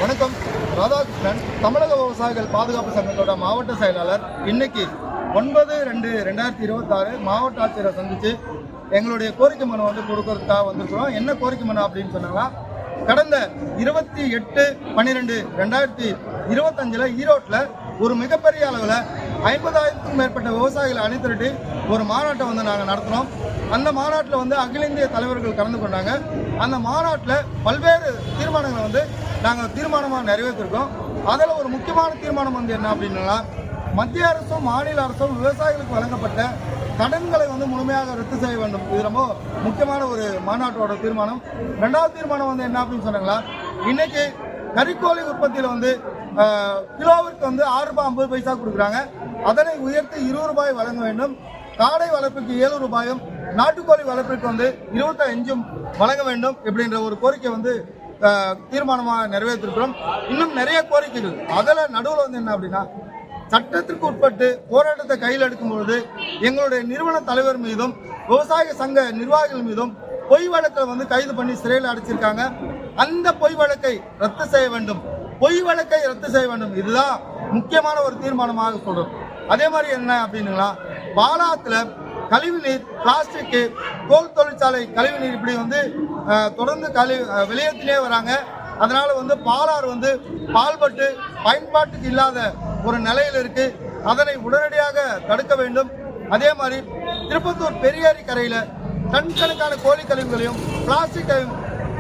வணக்கம். ராதாகிருஷ்ணன், தமிழக விவசாயிகள் பாதுகாப்பு சங்கத்தோட மாவட்ட செயலாளர். இன்னைக்கு 9/2/2026 மாவட்ட ஆட்சியரை சந்திச்சு எங்களுடைய கோரிக்கை மனு கொடுக்கறதுக்காக வந்திருக்கிறோம். என்ன கோரிக்கை மனு அப்படின்னு சொன்னாங்கன்னா, கடந்த 28/12/2025 ஈரோட்டில் ஒரு மிகப்பெரிய அளவில் 50,000க்கும் மேற்பட்ட விவசாயிகளை அணிதிரட்டி ஒரு மாநாட்டை நாங்கள் நடத்தினோம். அந்த மாநாட்டில் அகில இந்திய தலைவர்கள் கலந்து கொண்டாங்க. அந்த மாநாட்டில் பல்வேறு தீர்மானங்களை நாங்கள் தீர்மானமாக நிறைவேற்றிருக்கோம். அதில் ஒரு முக்கியமான தீர்மானம் என்ன அப்படின்னா, மத்திய அரசும் மாநில அரசும் விவசாயிகளுக்கு வழங்கப்பட்ட கடன்களை முழுமையாக ரத்து செய்ய வேண்டும். இது ரொம்ப முக்கியமான ஒரு மாநாட்டோட தீர்மானம். ரெண்டாவது தீர்மானம் என்ன அப்படின்னு சொன்னாங்களா, இன்னைக்கு கறிக்கோழி உற்பத்தியில் கிலோவிற்கு ₹6.50 கொடுக்குறாங்க. அதனை உயர்த்தி ₹20 வழங்க வேண்டும். காடை வளர்ப்புக்கு ₹7, நாட்டுக்கோழி வளர்ப்பிற்கு 25 வழங்க வேண்டும் இப்படின்ற ஒரு கோரிக்கை தீர்மானமாக நிறைவேற்றிருக்கிறோம். இன்னும் நிறைய கோரிக்கைகள் அதில் நடுவில் என்ன அப்படின்னா, சட்டத்திற்கு உட்பட்டு போராட்டத்தை கையில் எடுக்கும் பொழுது எங்களுடைய நிறுவன தலைவர் மீதும் விவசாய சங்க நிர்வாகிகள் மீதும் பொய் வழக்கை கைது பண்ணி சிறையில் அடைச்சிருக்காங்க. அந்த பொய் வழக்கை ரத்து செய்ய வேண்டும். இதுதான் முக்கியமான ஒரு தீர்மானமாக சொல்றோம். அதே மாதிரி என்ன அப்படின்னா, பாலாத்தில் கழிவுநீர், பிளாஸ்டிக், தோல் தொழிற்சாலை கழிவுநீர் இப்படி தொடர்ந்து வெளியேற்றிலே வராங்க. அதனால பாலாறு பால்பட்டு பயன்பாட்டுக்கு இல்லாத ஒரு நிலையில் இருக்கு. அதனை உடனடியாக தடுக்க வேண்டும். அதே மாதிரி திருப்பத்தூர் பெரியாரி கரையில் டன் கணக்கான கோழி கழிவுகளையும் பிளாஸ்டிக்கையும்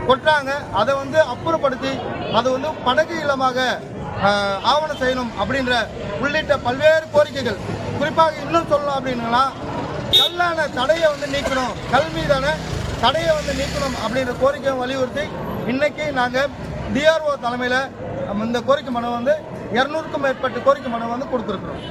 கொட்டுறாங்க. அதை அப்புறப்படுத்தி அது படகு இல்லமாக ஆவணம் செய்யணும் அப்படின்ற உள்ளிட்ட பல்வேறு கோரிக்கைகள். குறிப்பாக இன்னும் சொல்லணும் அப்படின்னா, கல்லான தடையை நீக்கணும், கல் மீதான தடையை நீக்கணும் அப்படின்ற கோரிக்கையை வலியுறுத்தி இன்னைக்கு நாங்கள் டிஆர்ஓ தலைமையில் இந்த கோரிக்கை மனு 200க்கும் மேற்பட்ட கோரிக்கை மனு கொடுத்துருக்குறோம்.